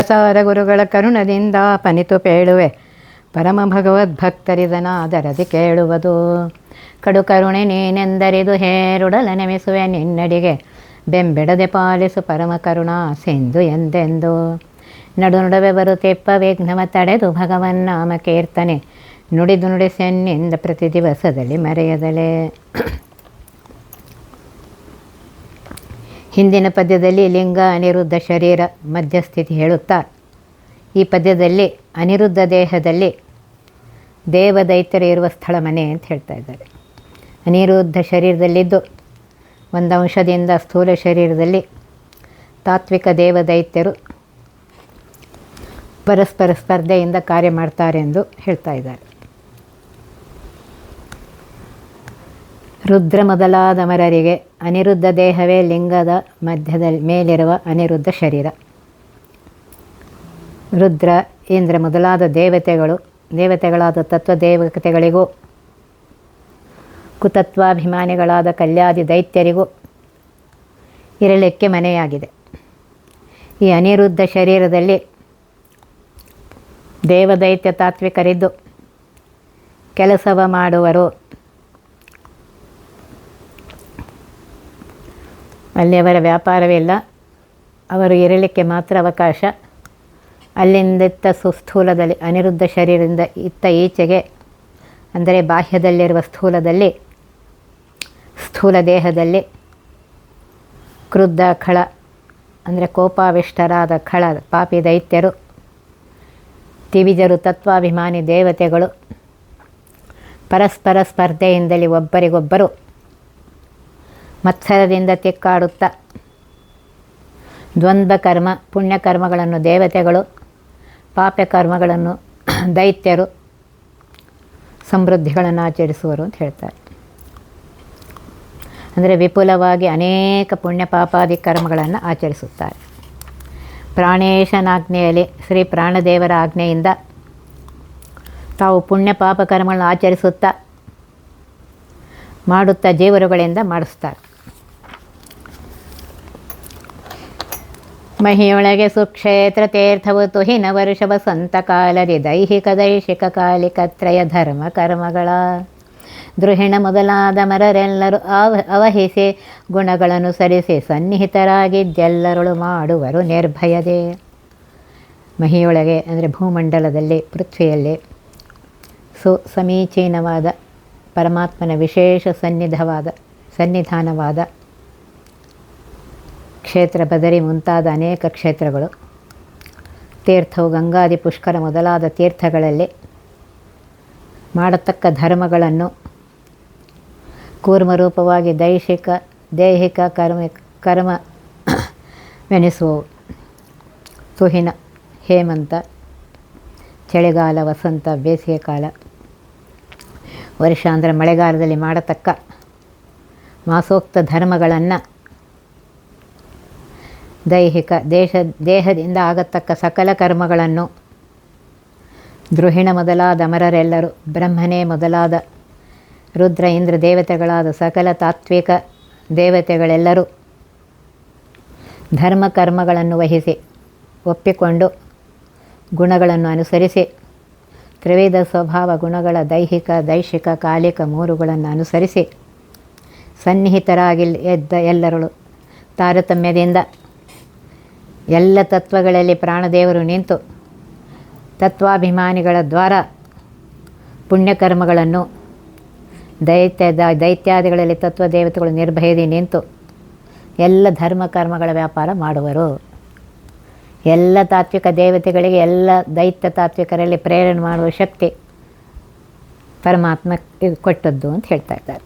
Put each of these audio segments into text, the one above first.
ಸಾರ ಗುರುಗಳ ಕರುಣದಿಂದ ಪನಿತು ಪೇಳುವೆ ಪರಮ ಭಗವದ್ಭಕ್ತರಿದನಾದರದಿ ಕೇಳುವುದು. ಕಡು ಕರುಣೆ ನೀನೆಂದರಿದು ಹೇರುಡಲ ನೆಮಿಸುವೆ ನಿನ್ನಡಿಗೆ ಬೆಂಬಿಡದೆ ಪಾಲಿಸು ಪರಮ ಕರುಣಾ ಸಿಂಧು ಎಂದೆಂದು. ನಡು ನಡುವೆ ಬರುತ್ತಿಪ್ಪ ವಿಘ್ನವ ತಡೆದು ಭಗವನ್ನಾಮ ಕೀರ್ತನೆ ನುಡಿದು ನುಡಿಸೆನ್ನಿಂದ ಪ್ರತಿ ದಿವಸದಲ್ಲಿ ಮರೆಯದಲೇ. ಹಿಂದಿನ ಪದ್ಯದಲ್ಲಿ ಲಿಂಗ ಅನಿರುದ್ಧ ಶರೀರ ಮಧ್ಯಸ್ಥಿತಿ ಹೇಳುತ್ತಾ ಈ ಪದ್ಯದಲ್ಲಿ ಅನಿರುದ್ಧ ದೇಹದಲ್ಲಿ ದೇವದೈತ್ಯರು ಇರುವ ಸ್ಥಳ ಮನೆ ಅಂತ ಹೇಳ್ತಾ ಇದ್ದಾರೆ. ಅನಿರುದ್ಧ ಶರೀರದಲ್ಲಿದ್ದು ಒಂದು ಅಂಶದಿಂದ ಸ್ಥೂಲ ಶರೀರದಲ್ಲಿ ತಾತ್ವಿಕ ದೇವದೈತ್ಯರು ಪರಸ್ಪರ ಸ್ಪರ್ಧೆಯಿಂದ ಕಾರ್ಯ ಮಾಡ್ತಾರೆ ಎಂದು ಹೇಳ್ತಾ ಇದ್ದಾರೆ. ರುದ್ರ ಮೊದಲಾದ ಮರರಿಗೆ ಅನಿರುದ್ಧ ದೇಹವೇ ಲಿಂಗದ ಮಧ್ಯದಲ್ಲಿ ಮೇಲಿರುವ ಅನಿರುದ್ಧ ಶರೀರ. ರುದ್ರ ಇಂದ್ರ ಮೊದಲಾದ ದೇವತೆಗಳಾದ ತತ್ವದೇವತೆಗಳಿಗೂ ಕುತತ್ವಾಭಿಮಾನಿಗಳಾದ ಕಲ್ಯಾದಿ ದೈತ್ಯರಿಗೂ ಇರಲಿಕ್ಕೆ ಮನೆಯಾಗಿದೆ. ಈ ಅನಿರುದ್ಧ ಶರೀರದಲ್ಲಿ ದೇವದೈತ್ಯ ತಾತ್ವಿಕರಿದ್ದು ಕೆಲಸವ ಮಾಡುವರು. ಅಲ್ಲಿ ಅವರ ವ್ಯಾಪಾರವಿಲ್ಲ, ಅವರು ಇರಲಿಕ್ಕೆ ಮಾತ್ರ ಅವಕಾಶ. ಅಲ್ಲಿಂದಿತ್ತ ಸುಸ್ಥೂಲದಲ್ಲಿ ಅನಿರುದ್ಧ ಶರೀರದಿಂದ ಇತ್ತ ಈಚೆಗೆ ಅಂದರೆ ಬಾಹ್ಯದಲ್ಲಿರುವ ಸ್ಥೂಲ ದೇಹದಲ್ಲಿ ಕ್ರುದ್ಧ ಖಳ ಅಂದರೆ ಕೋಪಾವಿಷ್ಟರಾದ ಖಳ ಪಾಪಿ ದೈತ್ಯರು, ತಿವಿಜರು ತತ್ವಾಭಿಮಾನಿ ದೇವತೆಗಳು ಪರಸ್ಪರ ಸ್ಪರ್ಧೆಯಿಂದಲೇ ಒಬ್ಬರಿಗೊಬ್ಬರು ಮತ್ಸರದಿಂದ ತಿಕ್ಕಾಡುತ್ತಾ ದ್ವಂದ್ವ ಕರ್ಮ ಪುಣ್ಯಕರ್ಮಗಳನ್ನು ದೇವತೆಗಳು, ಪಾಪಕರ್ಮಗಳನ್ನು ದೈತ್ಯರು ಸಮೃದ್ಧಿಗಳನ್ನು ಆಚರಿಸುವರು ಅಂತ ಹೇಳ್ತಾರೆ. ಅಂದರೆ ವಿಪುಲವಾಗಿ ಅನೇಕ ಪುಣ್ಯ ಪಾಪಾದಿ ಕರ್ಮಗಳನ್ನು ಆಚರಿಸುತ್ತಾರೆ. ಪ್ರಾಣೇಶನಾಜ್ಞೆಯಲ್ಲಿ ಶ್ರೀ ಪ್ರಾಣದೇವರ ಆಜ್ಞೆಯಿಂದ ತಾವು ಪುಣ್ಯ ಪಾಪ ಕರ್ಮಗಳನ್ನು ಆಚರಿಸುತ್ತಾ ಮಾಡುತ್ತಾ ಜೀವರುಗಳಿಂದ ಮಾಡಿಸ್ತಾರೆ. ಮಹಿಯೊಳಗೆ ಸುಕ್ಷೇತ್ರ ತೀರ್ಥವು ತುಹಿನ ವರುಷವ ಸಂತ ಕಾಲದಿ ದೈಹಿಕ ಕಾಲಿಕತ್ರಯ ಧರ್ಮ ಕರ್ಮಗಳ ದೃಹಿಣ ಮೊದಲಾದ ಮರರೆಲ್ಲರೂ ಅವಹಿಸಿ ಗುಣಗಳನ್ನು ಸರಿಸಿ ಸನ್ನಿಹಿತರಾಗಿದ್ದೆಲ್ಲರಳು ಮಾಡುವರು ನಿರ್ಭಯದೇ. ಮಹಿಯೊಳಗೆ ಅಂದರೆ ಭೂಮಂಡಲದಲ್ಲಿ ಪೃಥ್ವಿಯಲ್ಲಿ ಸಮೀಚೀನವಾದ ಪರಮಾತ್ಮನ ವಿಶೇಷ ಸನ್ನಿಧಾನವಾದ ಕ್ಷೇತ್ರ ಬದರಿ ಮುಂತಾದ ಅನೇಕ ಕ್ಷೇತ್ರಗಳು, ತೀರ್ಥವು ಗಂಗಾದಿ ಪುಷ್ಕರ ಮೊದಲಾದ ತೀರ್ಥಗಳಲ್ಲಿ ಮಾಡತಕ್ಕ ಧರ್ಮಗಳನ್ನು ಕೂರ್ಮರೂಪವಾಗಿ ದೈಹಿಕ ಕರ್ಮವೆನಿಸುವವು. ತುಹಿನ ಹೇಮಂತ, ಚಳಿಗಾಲ, ವಸಂತ, ಬೇಸಿಗೆ ಕಾಲ, ವರ್ಷ ಅಂದರೆ ಮಳೆಗಾಲದಲ್ಲಿ ಮಾಡತಕ್ಕ ಮಾಸೋಕ್ತ ಧರ್ಮಗಳನ್ನು ದೇಹದಿಂದ ಆಗತಕ್ಕ ಸಕಲ ಕರ್ಮಗಳನ್ನು ದೃಹಿಣ ಮೊದಲಾದ ಅಮರರೆಲ್ಲರೂ ಬ್ರಹ್ಮನೇ ಮೊದಲಾದ ರುದ್ರ ಇಂದ್ರ ದೇವತೆಗಳಾದ ಸಕಲ ತಾತ್ವಿಕ ದೇವತೆಗಳೆಲ್ಲರೂ ಧರ್ಮ ಕರ್ಮಗಳನ್ನು ವಹಿಸಿ ಒಪ್ಪಿಕೊಂಡು ಗುಣಗಳನ್ನು ಅನುಸರಿಸಿ ತ್ರಿವಿಧ ಸ್ವಭಾವ ಗುಣಗಳ ದೈಹಿಕ ಕಾಲಿಕ ಮೂರುಗಳನ್ನು ಅನುಸರಿಸಿ ಸನ್ನಿಹಿತರಾಗಿ ಎದ್ದ ಎಲ್ಲರಳು ತಾರತಮ್ಯದಿಂದ ಎಲ್ಲ ತತ್ವಗಳಲ್ಲಿ ಪ್ರಾಣದೇವರು ನಿಂತು ತತ್ವಾಭಿಮಾನಿಗಳ ದ್ವಾರ ಪುಣ್ಯಕರ್ಮಗಳನ್ನು ದೈತ್ಯಾದಿಗಳಲ್ಲಿ ತತ್ವದೇವತೆಗಳು ನಿರ್ಭಯದಿ ನಿಂತು ಎಲ್ಲ ಧರ್ಮ ಕರ್ಮಗಳ ವ್ಯಾಪಾರ ಮಾಡುವರು. ಎಲ್ಲ ತಾತ್ವಿಕ ದೇವತೆಗಳಿಗೆ ಎಲ್ಲ ದೈತ್ಯ ತಾತ್ವಿಕರಲ್ಲಿ ಪ್ರೇರಣೆ ಮಾಡುವ ಶಕ್ತಿ ಪರಮಾತ್ಮ ಕೊಟ್ಟದ್ದು ಅಂತ ಹೇಳ್ತಾ ಇದ್ದಾರೆ.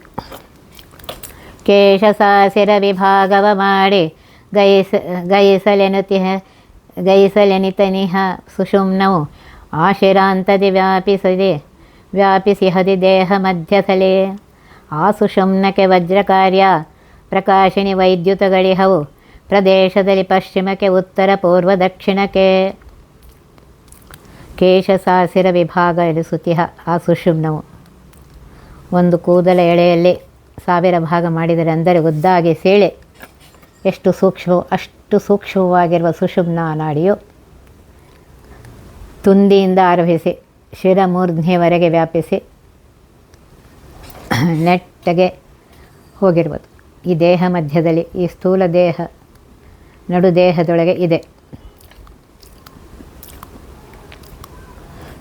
ಕೇಶಸಾಸಿರ ವಿಭಾಗವ ಮಾಡಿ ಗೈಸಲೆನಿತನಿಹ ಸುಷುಮ್ನವು ಆಶಿರಾಂತದಿ ವ್ಯಾಪಿಸಿ ಹದಿ ದೇಹ ಮಧ್ಯಸಲೆ. ಆ ಸುಷುಮ್ನಕ್ಕೆ ವಜ್ರಕಾರ್ಯ ಪ್ರಕಾಶಿನಿ ವೈದ್ಯುತಗಳಿಹವು ಪ್ರದೇಶದಲ್ಲಿ ಪಶ್ಚಿಮಕ್ಕೆ ಉತ್ತರ ಪೂರ್ವ ದಕ್ಷಿಣಕ್ಕೆ. ಕೇಶಸಾಸಿರ ವಿಭಾಗ ಎಲಿಸುತಿಹ ಆ ಸುಷುಮ್ನವು ಒಂದು ಕೂದಲ ಎಳೆಯಲ್ಲಿ 1000 ಭಾಗ ಮಾಡಿದರೆ ಅಂದರೆ ಉದ್ದಾಗಿ ಸೀಳೆ ಎಷ್ಟು ಸೂಕ್ಷ್ಮವಾಗಿರುವ ಸುಷುಮ್ನ ನಾಡಿಯು ತುಂದಿಯಿಂದ ಆರಂಭಿಸಿ ಶಿರಮೂರ್ಧ್ನಿಯವರೆಗೆ ವ್ಯಾಪಿಸಿ ನೆಟ್ಟಗೆ ಹೋಗಿರ್ಬೋದು. ಈ ದೇಹ ಮಧ್ಯದಲ್ಲಿ, ಈ ಸ್ಥೂಲ ದೇಹ ನಡುದೇಹದೊಳಗೆ ಇದೆ.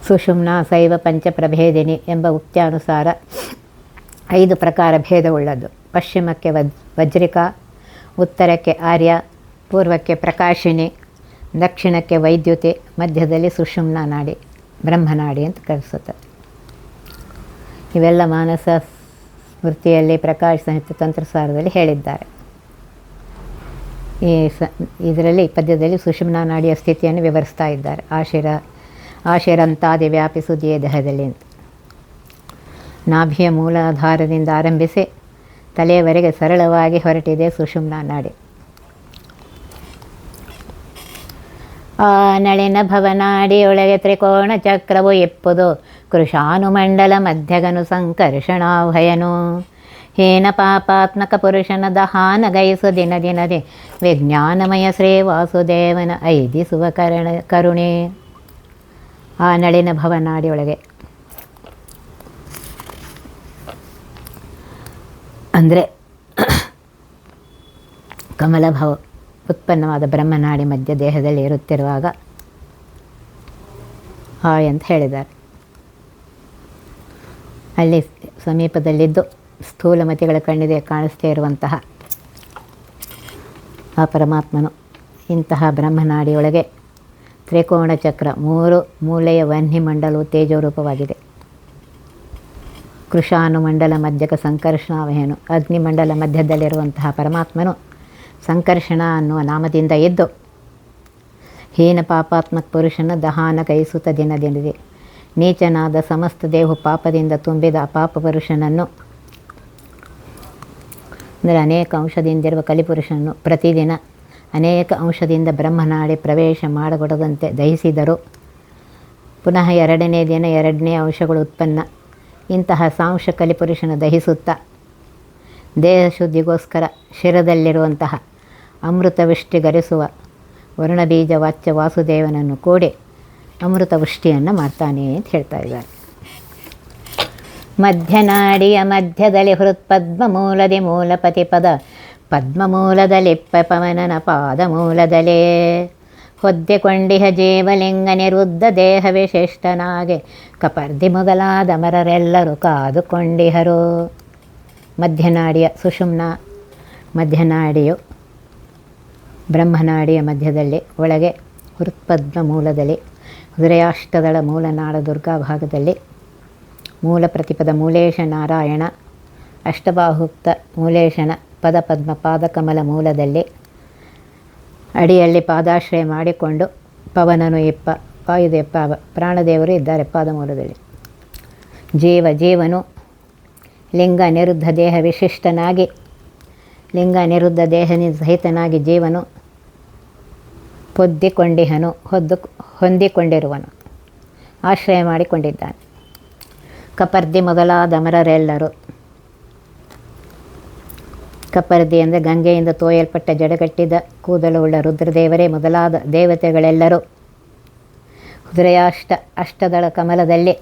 ಸುಷುಮ್ನಾ ಶೈವ ಪಂಚಪ್ರಭೇದಿನಿ ಎಂಬ ಉಕ್ತ್ಯಾನುಸಾರ 5 ಪ್ರಕಾರ ಭೇದವುಳ್ಳದ್ದು. ಪಶ್ಚಿಮಕ್ಕೆ ವಜ್ರಿಕಾ, ಉತ್ತರಕ್ಕೆ ಆರ್ಯ, ಪೂರ್ವಕ್ಕೆ ಪ್ರಕಾಶಿನಿ, ದಕ್ಷಿಣಕ್ಕೆ ವೈದ್ಯುತಿ, ಮಧ್ಯದಲ್ಲಿ ಸುಷುಮ್ನಾ ನಾಡಿ, ಬ್ರಹ್ಮನಾಡಿ ಅಂತ ಕರೆಸುತ್ತದೆ. ಇವೆಲ್ಲ ಮಾನಸ ಸ್ಮೃತಿಯಲ್ಲಿ ಪ್ರಕಾಶ ಸಂಹಿತೆ ತಂತ್ರಸಾರದಲ್ಲಿ ಹೇಳಿದ್ದಾರೆ. ಇದರಲ್ಲಿ ಪದ್ಯದಲ್ಲಿ ಸುಷುಮ್ನಾ ನಾಡಿಯ ಸ್ಥಿತಿಯನ್ನು ವಿವರಿಸ್ತಾ ಇದ್ದಾರೆ. ಆಶಿರಂತಾದಿ ವ್ಯಾಪಿಸುವುದೇ ದೇಹದಲ್ಲಿ ಅಂತ. ನಾಭಿಯ ಮೂಲಾಧಾರದಿಂದ ಆರಂಭಿಸಿ ತಲೆಯವರೆಗೆ ಸರಳವಾಗಿ ಹೊರಟಿದೆ ಸುಷುಮ್ನಾ ನಾಡಿ. ಆ ನಳಿನ ಭವನಾಡಿಯೊಳಗೆ ತ್ರಿಕೋಣ ಚಕ್ರವು ಎಪ್ಪುದು, ಕೃಶಾನುಮಂಡಲ ಮಧ್ಯಗನು ಸಂಕರ್ಷಣಾಭಯನು. ಹೀನ ಪಾಪಾತ್ಮಕ ಪುರುಷನ ದಹಾನ ಗೈಸು ದಿನ ದಿನದಿ, ವಿಜ್ಞಾನಮಯ ಶ್ರೀ ವಾಸುದೇವನ ಐದಿಸುವ ಕರುಣೆ. ಆ ನಳಿನ ಭವನಾಡಿಯೊಳಗೆ ಅಂದರೆ ಕಮಲಭವ ಉತ್ಪನ್ನವಾದ ಬ್ರಹ್ಮನಾಡಿ ಮಧ್ಯ ದೇಹದಲ್ಲಿ ಇರುತ್ತಿರುವಾಗ ಅಂತ ಹೇಳಿದ್ದಾರೆ. ಅಲ್ಲಿ ಸಮೀಪದಲ್ಲಿದ್ದು ಸ್ಥೂಲಮತಿಗಳ ಕಣ್ಣಿಗೆ ಕಾಣಿಸ್ತೇ ಇರುವಂತಹ ಆ ಪರಮಾತ್ಮನು ಇಂತಹ ಬ್ರಹ್ಮನಾಡಿಯೊಳಗೆ ತ್ರಿಕೋಣ ಚಕ್ರ 3 ಮೂಲೆಯ ವಹ್ನಿಮಂಡಲವು ತೇಜೋರೂಪವಾಗಿದೆ. ಕೃಶಾನುಮಂಡಲ ಮಧ್ಯಕ ಸಂಕರ್ಷಣಾವಹೇನು, ಅಗ್ನಿಮಂಡಲ ಮಧ್ಯದಲ್ಲಿರುವಂತಹ ಪರಮಾತ್ಮನು ಸಂಕರ್ಷಣ ಅನ್ನುವ ನಾಮದಿಂದ ಇದ್ದು ಹೀನ ಪಾಪಾತ್ಮಕ ಪುರುಷನ ದಹಾನ ಕೈಸುತ್ತ ದಿನ ದಿನದಿ, ನೀಚನಾದ ಸಮಸ್ತ ದೇಹು ಪಾಪದಿಂದ ತುಂಬಿದ ಪಾಪ ಪುರುಷನನ್ನು ಅಂದರೆ ಅನೇಕ ಅಂಶದಿಂದಿರುವ ಕಲಿಪುರುಷನನ್ನು ಪ್ರತಿದಿನ ಅನೇಕ ಅಂಶದಿಂದ ಬ್ರಹ್ಮನಾಡಿ ಪ್ರವೇಶ ಮಾಡಗೊಡದಂತೆ ದಹಿಸಿದರು. ಪುನಃ 2ನೇ ದಿನ 2ನೇ ಅಂಶಗಳು ಉತ್ಪನ್ನ. ಇಂತಹ ಸಾಂಶ ಕಲಿಪುರುಷನ ದಹಿಸುತ್ತಾ ದೇಹ ಶುದ್ಧಿಗೋಸ್ಕರ ಶಿರದಲ್ಲಿರುವಂತಹ ಅಮೃತವೃಷ್ಟಿಗರಿಸುವ ವರ್ಣಬೀಜ ವಾಚ್ಯ ವಾಸುದೇವನನ್ನು ಕೂಡಿ ಅಮೃತವೃಷ್ಟಿಯನ್ನು ಮಾಡ್ತಾನೆ ಅಂತ ಹೇಳ್ತಾ ಇದ್ದಾರೆ. ಮಧ್ಯನಾಡಿಯ ಮಧ್ಯದಲ್ಲಿ ಹೃತ್ಪದ್ಮ ಮೂಲದಿ ಮೂಲಪತಿ ಪದ, ಪದ್ಮಮೂಲದಲ್ಲಿ ಪವನನ ಪಾದ ಮೂಲದಲೇ ಹೊದ್ದೆಕೊಂಡಿಹ ಜೀವಲಿಂಗ ನಿರುದ್ಧ ದೇಹ ವಿಶಿಷ್ಟನಾಗೆ, ಕಪರ್ದಿ ಮೊದಲಾದ ಮರರೆಲ್ಲರೂ ಕಾದುಕೊಂಡಿಹರು. ಮಧ್ಯನಾಡಿಯ ಸುಷುಮ್ನಾ ಮಧ್ಯನಾಡಿಯು ಬ್ರಹ್ಮನಾಡಿಯ ಮಧ್ಯದಲ್ಲಿ, ಒಳಗೆ ಹೃತ್ಪದ್ಮ ಮೂಲದಲ್ಲಿ, ಹೃದಯಾಷ್ಟದಳ ಮೂಲನಾಡ ದುರ್ಗಾ ಭಾಗದಲ್ಲಿ, ಮೂಲ ಪ್ರತಿಪದ ಮೂಲೇಶ ನಾರಾಯಣ, ಅಷ್ಟಬಾಹುಕ್ತ ಮೂಲೇಶನ ಪದಪದ್ಮ ಪಾದಕಮಲ ಮೂಲದಲ್ಲಿ, ಅಡಿಯಲ್ಲಿ ಪಾದಾಶ್ರಯ ಮಾಡಿಕೊಂಡು ಪವನನು ಇಪ್ಪ ವಾಯುದೇವ ಪ್ರಾಣದೇವರು ಇದ್ದಾರೆ ಪಾದಮೂಲದಲ್ಲಿ. ಜೀವನು ಲಿಂಗ ನಿರುದ್ಧ ದೇಹ ವಿಶಿಷ್ಟನಾಗಿ, ಲಿಂಗ ನಿರುದ್ಧ ದೇಹ ಸಹಿತನಾಗಿ ಜೀವನು ಹೊಂದಿಕೊಂಡಿರುವನು, ಆಶ್ರಯ ಮಾಡಿಕೊಂಡಿದ್ದಾನೆ. ಕಪರ್ದಿ ಮೊದಲಾದ ಅಮರರೆಲ್ಲರೂ, ಕಪರ್ದಿ ಅಂದರೆ ಗಂಗೆಯಿಂದ ತೋಯಲ್ಪಟ್ಟ ಜಡಗಟ್ಟಿದ ಕೂದಲುಳ್ಳ ರುದ್ರದೇವರೇ ಮೊದಲಾದ ದೇವತೆಗಳೆಲ್ಲರೂ ಅಷ್ಟದಳ ಕಮಲದಲ್ಲಿ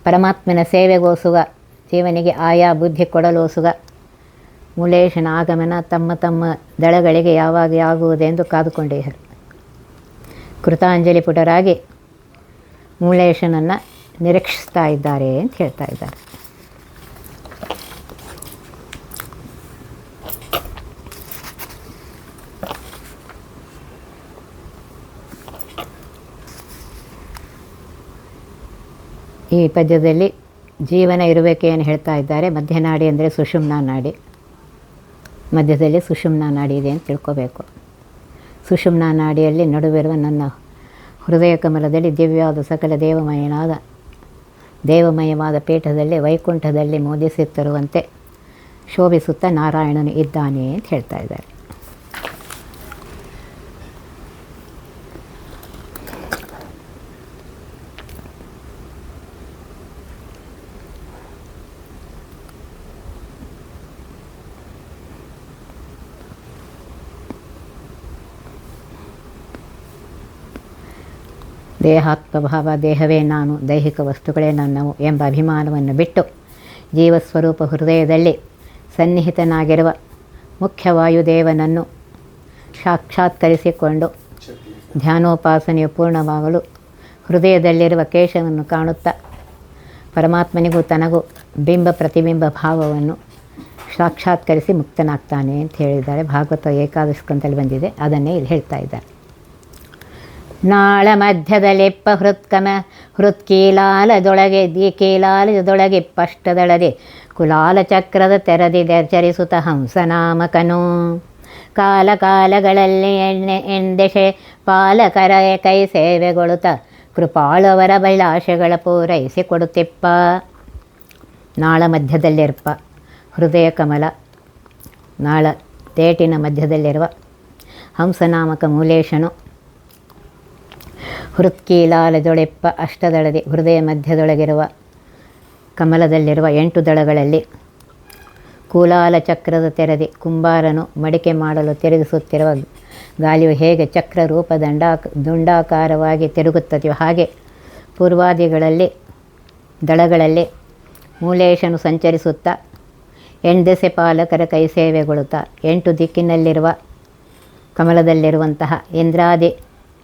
ಪರಮಾತ್ಮನ ಸೇವೆಗೋಸುಗ, ಜೀವನಿಗೆ ಆಯಾ ಬುದ್ಧಿ ಕೊಡಲೋಸುಗ ಮೂಲೇಶನ ಆಗಮನ ತಮ್ಮ ತಮ್ಮ ದಳಗಳಿಗೆ ಯಾವಾಗ ಆಗುವುದೆಂದು ಕಾದುಕೊಂಡಿದ್ದರು. ಕೃತಾಂಜಲಿ ಪುಟರಾಗಿ ಮೂಲೇಶನನ್ನು ನಿರೀಕ್ಷಿಸ್ತಾ ಇದ್ದಾರೆ ಅಂತ ಹೇಳ್ತಾ ಇದ್ದಾರೆ. ಈ ಪದ್ಯದಲ್ಲಿ ಜೀವನ ಇರುವಿಕೆಯನ್ನು ಹೇಳ್ತಾ ಇದ್ದಾರೆ. ಮಧ್ಯನಾಡಿ ಅಂದರೆ ಸುಷುಮ್ನಾ ನಾಡಿ, ಮಧ್ಯದಲ್ಲಿ ಸುಷುಮ್ನಾ ನಾಡಿ ಇದೆ ಅಂತ ತಿಳ್ಕೋಬೇಕು. ಸುಷುಮ್ನಾ ನಾಡಿಯಲ್ಲಿ ನಡುವಿರುವ ನನ್ನ ಹೃದಯ ಕಮಲದಲ್ಲಿ ದಿವ್ಯವಾದ ಸಕಲ ದೇವಮಯವಾದ ಪೀಠದಲ್ಲಿ ವೈಕುಂಠದಲ್ಲಿ ಮೋದಿಸುತ್ತಿರುವಂತೆ ಶೋಭಿಸುತ್ತಾ ನಾರಾಯಣನು ಇದ್ದಾನೆ ಅಂತ ಹೇಳ್ತಾ ಇದ್ದಾರೆ. ದೇಹಾತ್ಮಭಾವ, ದೇಹವೇ ನಾನು, ದೈಹಿಕ ವಸ್ತುಗಳೇ ನನ್ನವು ಎಂಬ ಅಭಿಮಾನವನ್ನು ಬಿಟ್ಟು ಜೀವಸ್ವರೂಪ ಹೃದಯದಲ್ಲಿ ಸನ್ನಿಹಿತನಾಗಿರುವ ಮುಖ್ಯವಾಯುದೇವನನ್ನು ಸಾಕ್ಷಾತ್ಕರಿಸಿಕೊಂಡು ಧ್ಯಾನೋಪಾಸನೆಯು ಪೂರ್ಣವಾಗಲು ಹೃದಯದಲ್ಲಿರುವ ಕೇಶವನ್ನು ಕಾಣುತ್ತಾ ಪರಮಾತ್ಮನಿಗೂ ತನಗೂ ಬಿಂಬ ಪ್ರತಿಬಿಂಬ ಭಾವವನ್ನು ಸಾಕ್ಷಾತ್ಕರಿಸಿ ಮುಕ್ತನಾಗ್ತಾನೆ ಅಂತ ಹೇಳಿದ್ದಾರೆ. ಭಾಗವತ ಏಕಾದಶ ಸ್ಕಂದದಲ್ಲಿ ಬಂದಿದೆ, ಅದನ್ನೇ ಇಲ್ಲಿ ಹೇಳ್ತಾ ಇದ್ದಾರೆ. ನಾಳ ಮಧ್ಯದಲ್ಲಿಪ್ಪ ಹೃತ್ಕೀಲಾಲದೊಳಗೆ ಕೀಲಾಲದೊಳಗಿಪ್ಪಷ್ಟದಳದೆ ಕುಲಾಲ ಚಕ್ರದ ತೆರದಿದೆ ಚರಿಸುತ್ತ ಹಂಸನಾಮಕನು ಕಾಲಗಳಲ್ಲಿ ಎಂದೆಶೆ ಪಾಲಕರ ಕೈ ಸೇವೆಗೊಳುತ್ತ ಕೃಪಾಳವರ ಬೈಲಾಶೆಗಳ ಪೂರೈಸಿಕೊಡುತ್ತಿಪ್ಪ. ನಾಳ ಮಧ್ಯದಲ್ಲಿರ್ಪ, ಹೃದಯ ಕಮಲ ನಾಳ ತೇಟಿನ ಮಧ್ಯದಲ್ಲಿರುವ ಹಂಸನಾಮಕ ಮೂಲೇಶನು ಹೃತ್ಕೀಲಾಲದೊಳೆಪ್ಪ ಅಷ್ಟದಳದಿ, ಹೃದಯ ಮಧ್ಯದೊಳಗಿರುವ ಕಮಲದಲ್ಲಿರುವ 8 ದಳಗಳಲ್ಲಿ ಕೂಲಾಲ ಚಕ್ರದ ತೆರದಿ, ಕುಂಬಾರನು ಮಡಿಕೆ ಮಾಡಲು ತಿರುಗಿಸುತ್ತಿರುವ ಗಾಳಿಯು ಹೇಗೆ ಚಕ್ರ ರೂಪ ದುಂಡಾಕಾರವಾಗಿ ತಿರುಗುತ್ತದೆಯೋ ಹಾಗೆ ಪೂರ್ವಾದಿಗಳಲ್ಲಿ ದಳಗಳಲ್ಲಿ ಮೂಲೇಶನು ಸಂಚರಿಸುತ್ತಾ ಎಂದೆಸೆ ಪಾಲಕರ ಕೈ ಸೇವೆಗೊಳ್ಳುತ್ತಾ 8 ದಿಕ್ಕಿನಲ್ಲಿರುವ ಕಮಲದಲ್ಲಿರುವಂತಹ ಇಂದ್ರಾದಿ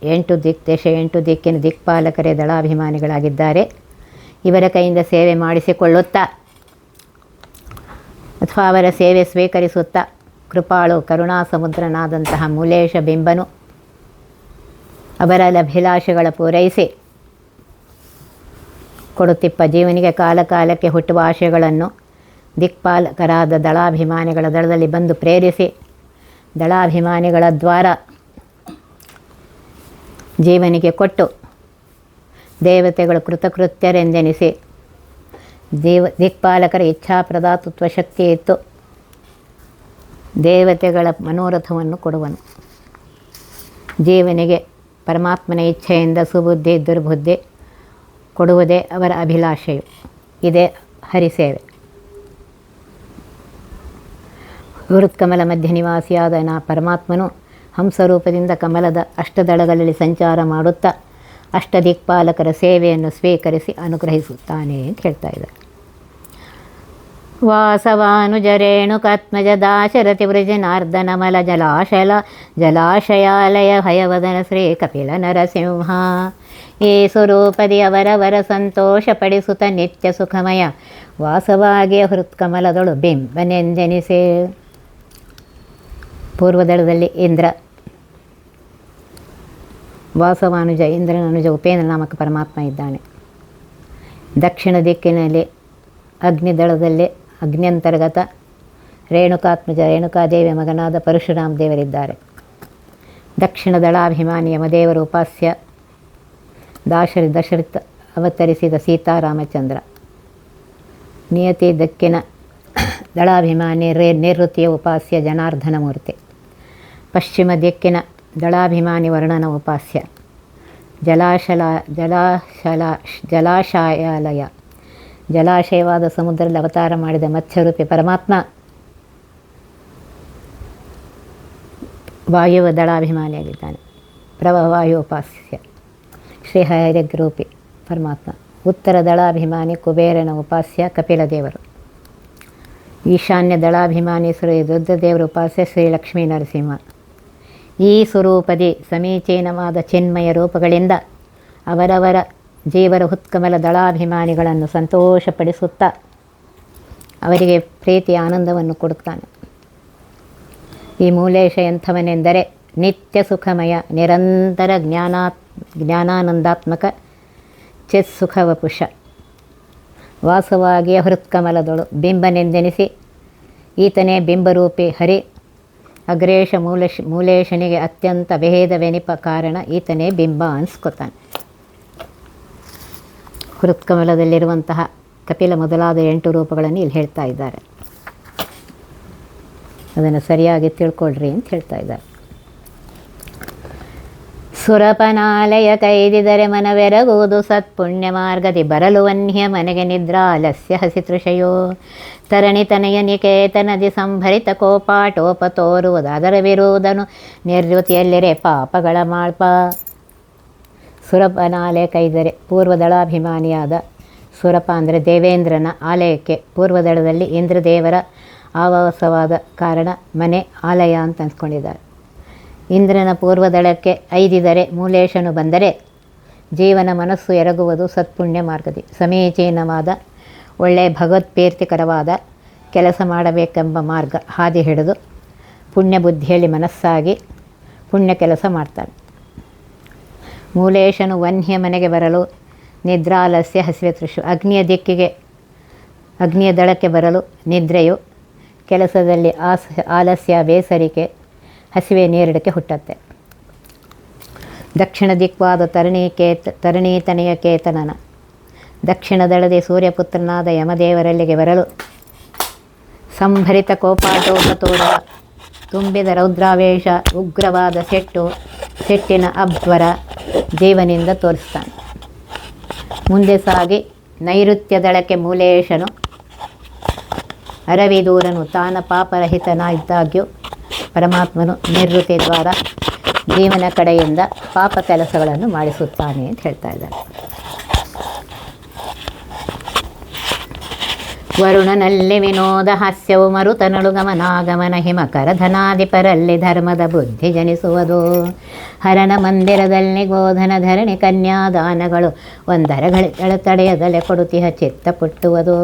8 ದಿಕ್ಕಿನ ದಿಕ್ಪಾಲಕರೇ ದಳಾಭಿಮಾನಿಗಳಾಗಿದ್ದಾರೆ. ಇವರ ಕೈಯಿಂದ ಸೇವೆ ಮಾಡಿಸಿಕೊಳ್ಳುತ್ತಾ ಅಥವಾ ಅವರ ಸೇವೆ ಸ್ವೀಕರಿಸುತ್ತಾ ಕೃಪಾಳು ಕರುಣಾ ಸಮುದ್ರನಾದಂತಹ ಮೂಲೇಶ ಬಿಂಬನು ಅವರ ಅಭಿಲಾಷೆಗಳ ಪೂರೈಸಿ ಕೊಡುತ್ತಿಪ್ಪ. ಜೀವನಿಗೆ ಕಾಲಕ್ಕೆ ಹುಟ್ಟುವ ಆಶೆಗಳನ್ನು ದಿಕ್ಪಾಲಕರಾದ ದಳಾಭಿಮಾನಿಗಳ ದಳದಲ್ಲಿ ಬಂದು ಪ್ರೇರಿಸಿ ದಳಾಭಿಮಾನಿಗಳ ದ್ವಾರ ಜೀವನಿಗೆ ಕೊಟ್ಟು ದೇವತೆಗಳು ಕೃತಕೃತ್ಯರೆಂದೆನಿಸಿ ದಿಕ್ಪಾಲಕರ ಇಚ್ಛಾಪ್ರದಾತೃತ್ವ ಶಕ್ತಿ ಇತ್ತು ದೇವತೆಗಳ ಮನೋರಥವನ್ನು ಕೊಡುವನು. ಜೀವನಿಗೆ ಪರಮಾತ್ಮನ ಇಚ್ಛೆಯಿಂದ ಸುಬುದ್ಧಿ ದುರ್ಬುದ್ಧಿ ಕೊಡುವುದೇ ಅವರ ಅಭಿಲಾಷೆಯು. ಇದೇ ಹರಿಸೇವೆ. ಹೃತ್ಕಮಲ ಮಧ್ಯ ನಿವಾಸಿಯಾದ ಪರಮಾತ್ಮನು ಹಂಸರೂಪದಿಂದ ಕಮಲದ ಅಷ್ಟದಳಗಳಲ್ಲಿ ಸಂಚಾರ ಮಾಡುತ್ತಾ ಅಷ್ಟದಿಕ್ಪಾಲಕರ ಸೇವೆಯನ್ನು ಸ್ವೀಕರಿಸಿ ಅನುಗ್ರಹಿಸುತ್ತಾನೆ ಅಂತ ಹೇಳ್ತಾ ಇದ್ದಾರೆ. ವಾಸವಾನುಜರೇಣುಕಾತ್ಮಜ ದಾಶರಥಿ ವೃಜನಾರ್ದನಮಲ ಜಲಾಶಯಾಲಯ ಹಯವದನ ಶ್ರೀ ಕಪಿಲ ನರಸಿಂಹ ಈ ಸ್ವರೂಪದಿ ಅವರವರ ಸಂತೋಷಪಡಿಸುತ್ತ ನಿತ್ಯ ಸುಖಮಯ ವಾಸವಾಗಿಯ ಹೃತ್ಕಮಲದೊಳು ಬಿಂಬನೆಂದೆನಿಸೆ. ಪೂರ್ವದಳದಲ್ಲಿ ಇಂದ್ರ, ವಾಸವಾನುಜ ಇಂದ್ರನನುಜ ಉಪೇಂದ್ರ ನಾಮಕ ಪರಮಾತ್ಮ ಇದ್ದಾನೆ. ದಕ್ಷಿಣ ದಿಕ್ಕಿನಲ್ಲಿ ಅಗ್ನಿದಳದಲ್ಲಿ ಅಗ್ನ್ಯಂತರ್ಗತ ರೇಣುಕಾತ್ಮಜ ರೇಣುಕಾದೇವಿಯ ಮಗನಾದ ಪರಶುರಾಮ ದೇವರಿದ್ದಾರೆ. ದಕ್ಷಿಣ ದಳಾಭಿಮಾನಿ ಯಮದೇವರ ಉಪಾಸ್ಯ ದಶರಥ ಅವತರಿಸಿದ ಸೀತಾರಾಮಚಂದ್ರ. ನಿಯತಿ ದಕ್ಕಿನ ದಳಾಭಿಮಾನಿ ನಿವೃತ್ತಿಯ ಉಪಾಸ್ಯ ಜನಾರ್ದನ ಮೂರ್ತಿ. ಪಶ್ಚಿಮ ದಿಕ್ಕಿನ ದಳಾಭಿಮಾನಿ ವರ್ಣನ ಉಪಾಸ್ಯ ಜಲಾಶಯಾಲಯ, ಜಲಾಶಯವಾದ ಸಮುದ್ರದಲ್ಲಿ ಅವತಾರ ಮಾಡಿದ ಮತ್ಸ್ಯರೂಪಿ ಪರಮಾತ್ಮ ವಾಯುವ ದಳಾಭಿಮಾನಿಯಾಗಿದ್ದಾನೆ. ಪ್ರಭವಾಯು ಉಪಾಸ್ಯ ಶ್ರೀಹರಿಗ್ರೂಪಿ ಪರಮಾತ್ಮ. ಉತ್ತರ ದಳಾಭಿಮಾನಿ ಕುಬೇರನ ಉಪಾಸ್ಯ ಕಪಿಲ ದೇವರು. ಈಶಾನ್ಯ ದಳಾಭಿಮಾನಿ ಶ್ರೀ ರುದ್ರದೇವರ ಉಪಾಸ್ಯ ಶ್ರೀ ಲಕ್ಷ್ಮೀ ನರಸಿಂಹ. ಈ ಸ್ವರೂಪದಿ ಸಮೀಚೀನವಾದ ಚಿನ್ಮಯ ರೂಪಗಳಿಂದ ಅವರವರ ಜೀವರ ಹುತ್ಕಮಲ ದಳಾಭಿಮಾನಿಗಳನ್ನು ಸಂತೋಷಪಡಿಸುತ್ತಾ ಅವರಿಗೆ ಪ್ರೀತಿ ಆನಂದವನ್ನು ಕೊಡುತ್ತಾನೆ. ಈ ಮೂಲೇಶ ಎಂಥವನೆಂದರೆ ನಿತ್ಯ ಸುಖಮಯ ನಿರಂತರ ಜ್ಞಾನಾನಂದಾತ್ಮಕ ಚಿತ್ಸುಖವಪುಷ ವಾಸವಾಗಿಯ ಹೃತ್ಕಮಲದೊಳು ಬಿಂಬನೆಂದೆನಿಸಿ ಈತನೇ ಬಿಂಬರೂಪಿ ಹರಿ. ಅಗ್ರೇಶ ಮೂಲೇಶನಿಗೆ ಅತ್ಯಂತ ಭೇದವೆನಿಪ ಕಾರಣ ಈತನೇ ಬಿಂಬ ಅನಿಸ್ಕೊತಾನೆ. ಹೃತ್ಕಮಲದಲ್ಲಿರುವಂತಹ ಕಪಿಲ ಮೊದಲಾದ 8 ರೂಪಗಳನ್ನು ಇಲ್ಲಿ ಹೇಳ್ತಾ ಇದ್ದಾರೆ. ಅದನ್ನು ಸರಿಯಾಗಿ ತಿಳ್ಕೊಳ್ರಿ ಅಂತ ಹೇಳ್ತಾ ಇದ್ದಾರೆ. ಸುರಪನಾಲಯ ಕೈದಿದರೆ ಮನವೆರಗುವುದು ಸತ್ಪುಣ್ಯ ಮಾರ್ಗದಿ ಬರಲು ವನ್ಯ ಮನೆಗೆ ನಿದ್ರಾಲಸ್ಯ ಹಸಿತೃಷಯೋ ತರಣಿ ತನಯ ನಿಕೇತನದಿ ಸಂಭರಿತ ಕೋಪಾಟೋಪ ತೋರುವುದು ಅದರ ವಿರೋಧನು ನಿರ್ವೃತಿಯಲ್ಲಿರೆ ಪಾಪಗಳ ಮಾಳ್ಪ. ಸುರಪನ ಆಲಯ ಕೈದರೆ ಪೂರ್ವದಳಾಭಿಮಾನಿಯಾದ ಸುರಪ ಅಂದರೆ ದೇವೇಂದ್ರನ ಆಲಯಕ್ಕೆ ಪೂರ್ವದಳದಲ್ಲಿ ಇಂದ್ರದೇವರ ಆವಾಸವಾದ ಕಾರಣ ಮನೆ ಆಲಯ ಅಂತ ಅನ್ಸ್ಕೊಂಡಿದ್ದಾರೆ. ಇಂದ್ರನ ಪೂರ್ವದಳಕ್ಕೆ ಐದಿದರೆ ಮೂಲೇಶನು ಬಂದರೆ ಜೀವನ ಮನಸ್ಸು ಎರಗುವುದು ಸತ್ಪುಣ್ಯ ಮಾರ್ಗದಿ. ಸಮೀಚೀನವಾದ ಒಳ್ಳೆಯ ಭಗವತ್ಪ್ರೀತಿಕರವಾದ ಕೆಲಸ ಮಾಡಬೇಕೆಂಬ ಮಾರ್ಗ ಹಾದಿ ಹಿಡಿದು ಪುಣ್ಯ ಬುದ್ಧಿಯಲ್ಲಿ ಮನಸ್ಸಾಗಿ ಪುಣ್ಯ ಕೆಲಸ ಮಾಡ್ತಾನೆ. ಮೂಲೇಶನು ವನ್ಯ ಮನೆಗೆ ಬರಲು ನಿದ್ರಾಲಸ್ಯ ಹಸಿವೆ ತೃಷು. ಅಗ್ನಿಯ ದಳಕ್ಕೆ ಬರಲು ನಿದ್ರೆಯು, ಕೆಲಸದಲ್ಲಿ ಆಲಸ್ಯ ಬೇಸರಿಕೆ, ಹಸಿವೆ ನೀರಿಡಕ್ಕೆ ಹುಟ್ಟತ್ತೆ. ದಕ್ಷಿಣ ದಿಕ್ವಾದ ತರಣೀತನೆಯ ಕೇತನನ ದಕ್ಷಿಣ ದಳದಿ ಸೂರ್ಯಪುತ್ರನಾದ ಯಮದೇವರಲ್ಲಿಗೆ ಬರಲು ಸಂಭರಿತ ಕೋಪಾಟೋಪತೋಡ ತುಂಬಿದ ರೌದ್ರಾವೇಶ ಉಗ್ರವಾದ ಸೆಟ್ಟಿನ ಅಬ್ಜ್ವರ ಜೀವನಿಂದ ತೋರಿಸ್ತಾನೆ. ಮುಂದೆ ಸಾಗಿ ನೈಋತ್ಯ ದಳಕ್ಕೆ ಮೂಲೇಶನು ಅರವಿದೂರನು ತಾನ ಪಾಪರಹಿತನಾಗಿದ್ದಾಗ್ಯೂ ಪರಮಾತ್ಮನು ನಿವೃತ್ತಿ ದ್ವಾರ ಜೀವನ ಕಡೆಯಿಂದ ಪಾಪ ಕೆಲಸಗಳನ್ನು ಮಾಡಿಸುತ್ತಾನೆ ಅಂತ ಹೇಳ್ತಾ ಇದ್ದಾರೆ. ವರುಣನಲ್ಲಿ ವಿನೋದ ಹಾಸ್ಯವು ಮರುತನಳು ಗಮನಾಗಮನ ಹಿಮಕರ ಧನಾಧಿಪರಲ್ಲಿ ಧರ್ಮದ ಬುದ್ಧಿ ಜನಿಸುವುದು. ಹರನ ಮಂದಿರದಲ್ಲಿ ಗೋಧನ ಧರಣಿ ಕನ್ಯಾದಾನಗಳು ಒಂದರಗಳ ತಡೆಯದಲೆ ಕೊಡುತಿಹ ಚಿತ್ತ ಪುಟ್ಟುವುದು.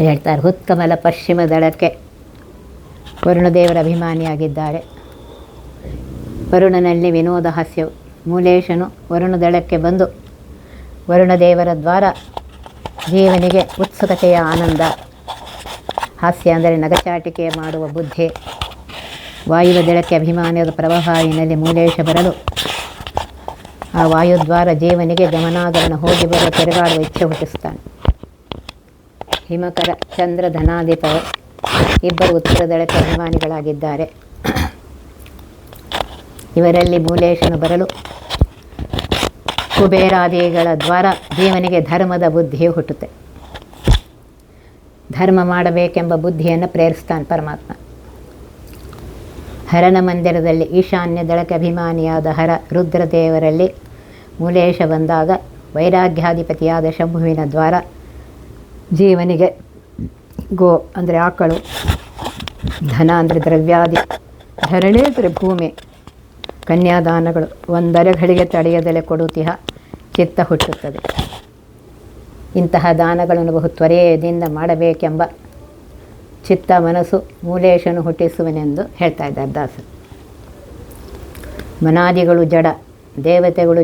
ಹೇಳ್ತಾರೆ, ಹುತ್ಕಮಲ ಪಶ್ಚಿಮ ದಳಕ್ಕೆ ವರುಣದೇವರ ಅಭಿಮಾನಿಯಾಗಿದ್ದಾರೆ. ವರುಣನಲ್ಲಿ ವಿನೋದ ಹಾಸ್ಯವು, ಮೂಲೇಶನು ವರುಣದಳಕ್ಕೆ ಬಂದು ವರುಣದೇವರ ದ್ವಾರ ಜೀವನಿಗೆ ಉತ್ಸುಕತೆಯ ಆನಂದ, ಹಾಸ್ಯ ಅಂದರೆ ನಗಚಾಟಿಕೆ ಮಾಡುವ ಬುದ್ಧಿ. ವಾಯುವ ದಳಕ್ಕೆ ಅಭಿಮಾನದ ಪ್ರವಾಹಿನಲ್ಲಿ ಮೂಲೇಶ ಬರಲು ಆ ವಾಯುದ್ವಾರ ಜೀವನಿಗೆ ಗಮನಾಗಮನ ಹೋಗಿ ಬರುವ ತಿರುಗಾಡುವ ಇಚ್ಛೆ ಹುಟ್ಟಿಸ್ತಾನೆ. ಹಿಮಕರ ಚಂದ್ರ ಧನಾಧಿಪ ಇಬ್ಬರು ಉತ್ತರ ದಳಕ್ಕೆ ಅಭಿಮಾನಿಗಳಾಗಿದ್ದಾರೆ. ಇವರಲ್ಲಿ ಮೂಲೇಶನು ಬರಲು ಕುಬೇರಾದಿಗಳ ದ್ವಾರ ಜೀವನಿಗೆ ಧರ್ಮದ ಬುದ್ಧಿಯು ಹುಟ್ಟುತ್ತೆ. ಧರ್ಮ ಮಾಡಬೇಕೆಂಬ ಬುದ್ಧಿಯನ್ನು ಪ್ರೇರಿಸ್ತಾನೆ ಪರಮಾತ್ಮ. ಹರನ ಮಂದಿರದಲ್ಲಿ ಈಶಾನ್ಯ ದಳಕ್ಕೆ ಅಭಿಮಾನಿಯಾದ ಹರ ರುದ್ರದೇವರಲ್ಲಿ ಮೂಲೇಶ ಬಂದಾಗ ವೈರಾಗ್ಯಾಧಿಪತಿಯಾದ ಶಂಭುವಿನ ದ್ವಾರ ಜೀವನಿಗೆ ಗೋ ಅಂದರೆ ಆಕಳು, ಧನ ಅಂದರೆ ದ್ರವ್ಯಾದಿ, ಧರಣಿ ಅಂದರೆ ಭೂಮಿ, ಕನ್ಯಾದಾನಗಳು ಒಂದರೆಗಳಿಗೆ ತಡೆಯದಲೆ ಕೊಡುತಿಹ ಚಿತ್ತ ಹುಟ್ಟುತ್ತದೆ. ಇಂತಹ ದಾನಗಳನ್ನು ಬಹು ತ್ವರೆಯಿಂದ ಮಾಡಬೇಕೆಂಬ ಚಿತ್ತ ಮನಸ್ಸು ಮೂಲೇಶನು ಹುಟ್ಟಿಸುವನೆಂದು ಹೇಳ್ತಾ ಇದ್ದಾರೆ ದಾಸರು. ಮನಾದಿಗಳು ಜಡ, ದೇವತೆಗಳು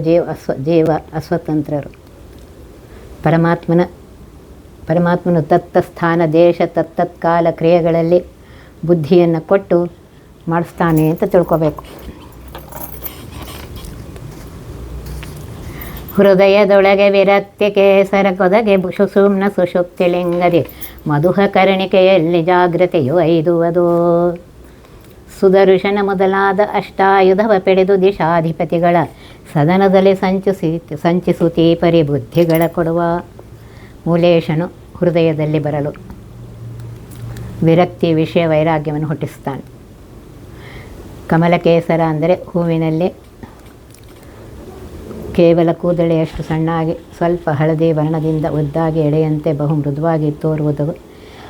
ಜೀವ ಅಸ್ವತಂತ್ರರು. ಪರಮಾತ್ಮನು ತತ್ತಸ್ಥಾನ ದೇಶ ತತ್ತತ್ಕಾಲ ಕ್ರಿಯೆಗಳಲ್ಲಿ ಬುದ್ಧಿಯನ್ನು ಕೊಟ್ಟು ಮಾಡಿಸ್ತಾನೆ ಅಂತ ತಿಳ್ಕೋಬೇಕು. ಹೃದಯದೊಳಗೆ ವಿರಕ್ತಿ ಕೇಸರ ಕೊದಗೆ ಸುಷುಮ್ನ ಸುಷುಪ್ತಿಲಿಂಗದಿ ಮಧುಹ ಕರ್ಣಿಕೆಯಲ್ಲಿ ಜಾಗೃತಿಯು ಐದುವುದು. ಸುದರ್ಶನ ಮೊದಲಾದ ಅಷ್ಟಾಯುಧವ ಪೆಡೆದು ದಿಶಾಧಿಪತಿಗಳ ಸದನದಲ್ಲಿ ಸಂಚಿಸುತ್ತೀ ಪರಿಬುದ್ಧಿಗಳ ಕೊಡುವ. ಮೂಲೇಶನು ಹೃದಯದಲ್ಲಿ ಬರಲು ವಿರಕ್ತಿ ವಿಷಯ ವೈರಾಗ್ಯವನ್ನು ಹುಟ್ಟಿಸ್ತಾನೆ. ಕಮಲಕೇಸರ ಅಂದರೆ ಹೂವಿನಲ್ಲಿ ಕೇವಲ ಕೂದಳೆಯಷ್ಟು ಸಣ್ಣಾಗಿ ಸ್ವಲ್ಪ ಹಳದಿ ವರ್ಣದಿಂದ ಉದ್ದಾಗಿ ಎಳೆಯಂತೆ ಬಹು ಮೃದುವಾಗಿ ತೋರುವುದು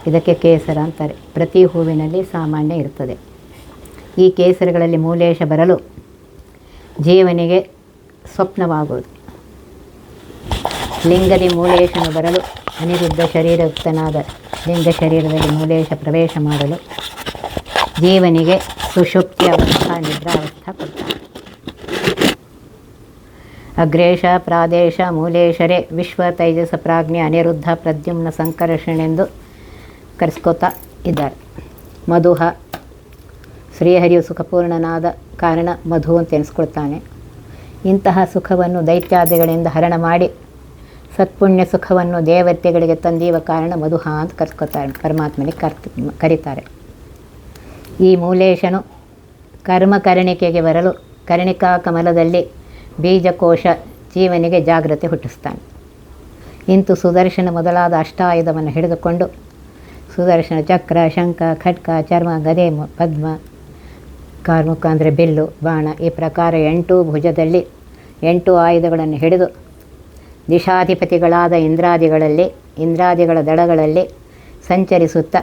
ಇದಕ್ಕೆ ಕೇಸರ ಅಂತಾರೆ. ಪ್ರತಿ ಹೂವಿನಲ್ಲಿ ಸಾಮಾನ್ಯ ಇರ್ತದೆ. ಈ ಕೇಸರಗಳಲ್ಲಿ ಮೂಲೇಶ ಬರಲು ಜೀವನಿಗೆ ಸ್ವಪ್ನವಾಗುವುದು. ಲಿಂಗದಿ ಮೂಲೇಶನು ಬರಲು ಅನಿರುದ್ಧ ಶರೀರಯುಕ್ತನಾದ ಲಿಂಗ ಶರೀರದಲ್ಲಿ ಮೂಲೇಶ ಪ್ರವೇಶ ಮಾಡಲು ಜೀವನಿಗೆ ಸುಷುಪ್ತಿ ಅವಸ್ಥಾ ನಿದ್ರಾವಸ್ಥಾ ಕೊಡ್ತಾನೆ. ಅಗ್ರೇಶ ಪ್ರಾದೇಶ ಮೂಲೇಶರೇ ವಿಶ್ವ ತೈಜಸ ಪ್ರಾಜ್ಞೆ ಅನಿರುದ್ಧ ಪ್ರದ್ಯುಮ್ನ ಸಂಕರ್ಷಣೆಂದು ಕರೆಸ್ಕೋತಾ ಇದ್ದಾರೆ. ಮಧುಹ ಶ್ರೀಹರಿಯು ಸುಖಪೂರ್ಣನಾದ ಕಾರಣ ಮಧು ಅಂತ ಎನಿಸ್ಕೊಳ್ತಾನೆ. ಇಂತಹ ಸುಖವನ್ನು ದೈತ್ಯಾದಿಗಳಿಂದ ಹರಣ ಮಾಡಿ ಸತ್ಪುಣ್ಯ ಸುಖವನ್ನು ದೇವತೆಗಳಿಗೆ ತಂದೀವ ಕಾರಣ ಮಧುಹ ಅಂತ ಕರೆಸ್ಕೊತಾರೆ. ಪರಮಾತ್ಮನಿಗೆ ಕರೀತಾರೆ. ಈ ಮೂಲೇಶನು ಕರ್ಮಕರಣಿಕೆಗೆ ಬರಲು ಕರ್ಣಿಕಾ ಕಮಲದಲ್ಲಿ ಬೀಜಕೋಶ ಜೀವನಿಗೆ ಜಾಗೃತಿ ಹುಟ್ಟಿಸ್ತಾನೆ. ಇಂತು ಸುದರ್ಶನ ಮೊದಲಾದ ಅಷ್ಟಾಯುಧವನ್ನು ಹಿಡಿದುಕೊಂಡು ಸುದರ್ಶನ ಚಕ್ರ, ಶಂಖ, ಖಡ್ಗ, ಚರ್ಮ, ಗದೆ, ಪದ್ಮ, ಕಾರ್ಮುಕ ಅಂದರೆ ಬಿಲ್ಲು, ಬಾಣ ಈ ಪ್ರಕಾರ 8 ಭುಜದಲ್ಲಿ 8 ಆಯುಧಗಳನ್ನು ಹಿಡಿದು ದಿಶಾಧಿಪತಿಗಳಾದ ಇಂದ್ರಾದಿಗಳ ದಳಗಳಲ್ಲಿ ಸಂಚರಿಸುತ್ತಾ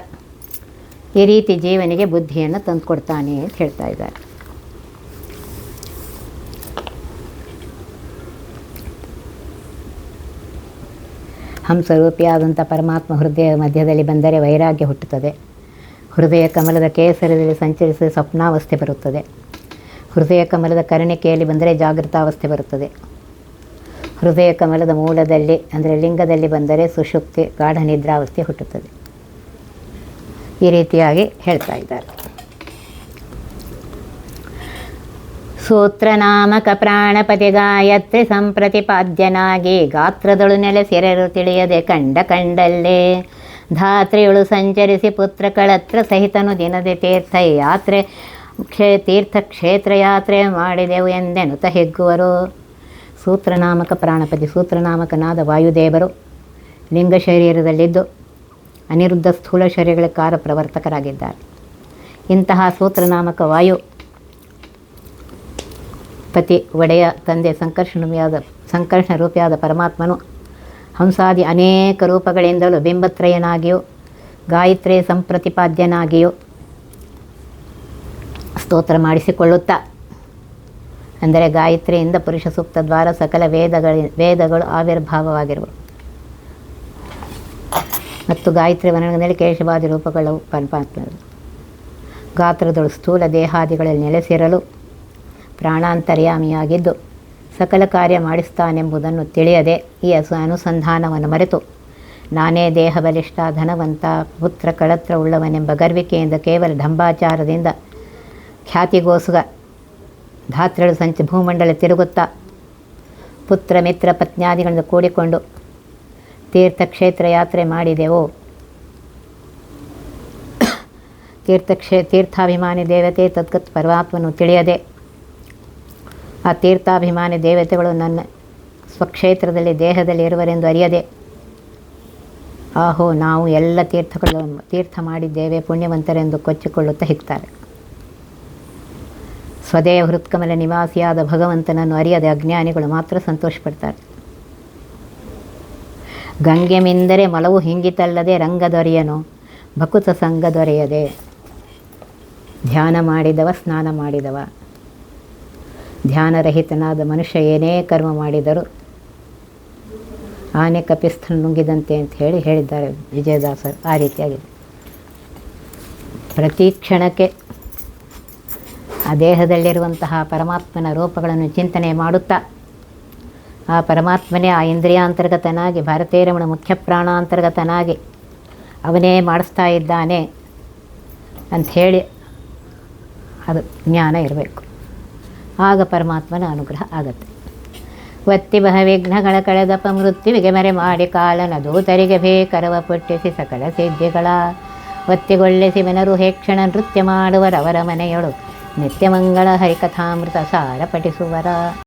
ಈ ರೀತಿ ಜೀವನಿಗೆ ಬುದ್ಧಿಯನ್ನು ತಂದುಕೊಡ್ತಾನೆ ಅಂತ ಹೇಳ್ತಾ ಇದ್ದಾರೆ. ಹಂಸರೂಪಿಯಾದಂಥ ಪರಮಾತ್ಮ ಹೃದಯ ಮಧ್ಯದಲ್ಲಿ ಬಂದರೆ ವೈರಾಗ್ಯ ಹುಟ್ಟುತ್ತದೆ. ಹೃದಯ ಕಮಲದ ಕೇಸರದಲ್ಲಿ ಸಂಚರಿಸಿದ ಸ್ವಪ್ನಾವಸ್ಥೆ ಬರುತ್ತದೆ. ಹೃದಯ ಕಮಲದ ಕರ್ಣಿಕೆಯಲ್ಲಿ ಬಂದರೆ ಜಾಗೃತಾವಸ್ಥೆ ಬರುತ್ತದೆ. ಹೃದಯ ಕಮಲದ ಮೂಲದಲ್ಲಿ ಅಂದರೆ ಲಿಂಗದಲ್ಲಿ ಬಂದರೆ ಸುಷುಪ್ತಿ ಗಾಢ ನಿದ್ರಾವಸ್ಥೆ ಹುಟ್ಟುತ್ತದೆ. ಈ ರೀತಿಯಾಗಿ ಹೇಳ್ತಾ ಇದ್ದಾರೆ. ಸೂತ್ರನಾಮಕ ಪ್ರಾಣಪತಿ ಗಾಯತ್ರಿ ಸಂಪ್ರತಿಪಾದ್ಯನಾಗಿ ಗಾತ್ರದಳು ನೆಲೆಸಿರರು ತಿಳಿಯದೆ ಕಂಡಲ್ಲೇ ಧಾತ್ರಿಯಳು ಸಂಚರಿಸಿ ಪುತ್ರ ಕಳತ್ರ ಸಹಿತನು ದಿನದ ತೀರ್ಥಕ್ಷೇತ್ರ ಯಾತ್ರೆ ಮಾಡಿದೆವು ಎಂದೆನುತ ಹಿಗ್ಗುವರು. ಸೂತ್ರನಾಮಕ ಪ್ರಾಣಪತಿ, ಸೂತ್ರನಾಮಕನಾದ ವಾಯುದೇವರು ಲಿಂಗ ಶರೀರದಲ್ಲಿದ್ದು ಅನಿರುದ್ಧ ಸ್ಥೂಲ ಶರೀರಗಳ ಕಾರ್ಯಪ್ರವರ್ತಕರಾಗಿದ್ದಾರೆ. ಇಂತಹ ಸೂತ್ರನಾಮಕ ವಾಯು ಪತಿ ಒಡೆಯ ತಂದೆ ಸಂಕರ್ಷಣ ರೂಪಿಯಾದ ಪರಮಾತ್ಮನು ಹಂಸಾದಿ ಅನೇಕ ರೂಪಗಳಿಂದಲೂ ಬಿಂಬತ್ರಯನಾಗಿಯೂ ಗಾಯತ್ರಿ ಸಂಪ್ರತಿಪಾದ್ಯನಾಗಿಯೂ ಸ್ತೋತ್ರ ಮಾಡಿಸಿಕೊಳ್ಳುತ್ತಾ, ಅಂದರೆ ಗಾಯತ್ರಿಯಿಂದ ಪುರುಷ ಸೂಕ್ತ ದ್ವಾರ ಸಕಲ ವೇದಗಳು ಆವಿರ್ಭಾವವಾಗಿರುವು ಮತ್ತು ಗಾಯತ್ರಿ ವರ್ಣದಲ್ಲಿ ಕೇಶವಾದಿ ರೂಪಗಳು ಪರಮಾತ್ಮ ಗಾತ್ರದಳು ಸ್ಥೂಲ ದೇಹಾದಿಗಳಲ್ಲಿ ನೆಲೆಸಿರಲು ಪ್ರಾಣಾಂತರ್ಯಾಮಿಯಾಗಿದ್ದು ಸಕಲ ಕಾರ್ಯ ಮಾಡಿಸ್ತಾನೆಂಬುದನ್ನು ತಿಳಿಯದೆ ಈ ಅನುಸಂಧಾನವನ್ನು ಮರೆತು ನಾನೇ ದೇಹ ಬಲಿಷ್ಠ ಧನವಂತ ಪುತ್ರ ಕಳತ್ರ ಉಳ್ಳವನೆಂಬ ಗರ್ವಿಕೆಯಿಂದ ಕೇವಲ ಢಂಬಾಚಾರದಿಂದ ಖ್ಯಾತಿಗೋಸ್ಕರ ಧಾತ್ರಿಗಳು ಭೂಮಂಡಲ ತಿರುಗುತ್ತಾ ಪುತ್ರ ಮಿತ್ರ ಪತ್ನ್ಯಾದಿಗಳಿಂದ ಕೂಡಿಕೊಂಡು ತೀರ್ಥಕ್ಷೇತ್ರ ಯಾತ್ರೆ ಮಾಡಿದೆವು. ತೀರ್ಥಾಭಿಮಾನಿ ದೇವತೆ ತದ್ಗತ್ ಪರಮಾತ್ಮನು ತಿಳಿಯದೆ ಆ ತೀರ್ಥಾಭಿಮಾನಿ ದೇವತೆಗಳು ನನ್ನ ಸ್ವಕ್ಷೇತ್ರದಲ್ಲಿ ದೇಹದಲ್ಲಿ ಇರುವರೆಂದು ಅರಿಯದೆ ಆಹೋ ನಾವು ಎಲ್ಲ ತೀರ್ಥ ಮಾಡಿದ್ದೇವೆ ಪುಣ್ಯವಂತರೆಂದು ಕೊಚ್ಚಿಕೊಳ್ಳುತ್ತಾ ಹಿಗ್ತಾರೆ. ಸ್ವದೇಹ ಹೃತ್ಕಮಲ ನಿವಾಸಿಯಾದ ಭಗವಂತನನ್ನು ಅರಿಯದೆ ಅಜ್ಞಾನಿಗಳು ಮಾತ್ರ ಸಂತೋಷಪಡ್ತಾರೆ. ಗಂಗೆ ಮಿಂದರೆ ಮಲವು ಹಿಂಗಿತಲ್ಲದೆ ರಂಗ ದೊರೆಯನು ಭಕುತ ಸಂಗ ದೊರೆಯದೆ. ಧ್ಯಾನ ಮಾಡಿದವ ಸ್ನಾನ ಮಾಡಿದವ, ಧ್ಯಾನರಹಿತನಾದ ಮನುಷ್ಯ ಏನೇ ಕರ್ಮ ಮಾಡಿದರೂ ಆನೆ ಕಪಿಸ್ಥನ ನುಂಗಿದಂತೆ ಅಂತ ಹೇಳಿದ್ದಾರೆ ವಿಜಯದಾಸರು. ಆ ರೀತಿಯಾಗಿದೆ. ಪ್ರತಿ ಕ್ಷಣಕ್ಕೆ ಆ ದೇಹದಲ್ಲಿರುವಂತಹ ಪರಮಾತ್ಮನ ರೂಪಗಳನ್ನು ಚಿಂತನೆ ಮಾಡುತ್ತಾ ಆ ಪರಮಾತ್ಮನೇ ಆ ಇಂದ್ರಿಯಾಂತರ್ಗತನಾಗಿ ಭಾರತೀರಮಣ ಮುಖ್ಯ ಪ್ರಾಣಾಂತರ್ಗತನಾಗಿ ಅವನೇ ಮಾಡಿಸ್ತಾ ಇದ್ದಾನೆ ಅಂಥೇಳಿ ಅದು ಜ್ಞಾನ ಇರಬೇಕು. ಆಗ ಪರಮಾತ್ಮನ ಅನುಗ್ರಹ ಆಗತ್ತೆ. ಒತ್ತಿ ಬಹ ವಿಘ್ನಗಳ ಕಳೆದಪ ಮೃತ್ಯುವಿಗೆ ಮರೆ ಮಾಡಿ ಕಾಲನ ದೂತರಿಗೆ ಬೇಕರವ ಪುಟ್ಟಿಸಿ ಸಕಲ ಸಿದ್ಧಿಗಳ ಒತ್ತಿಗೊಳ್ಳಿಸಿ ಮೆನರು ಹೇಕ್ಷಣ ನೃತ್ಯ ಮಾಡುವರವರ ಮನೆಯೊಳು ನಿತ್ಯಮಂಗಳ ಹರಿಕಥಾಮೃತ ಸಾರ ಪಠಿಸುವರ.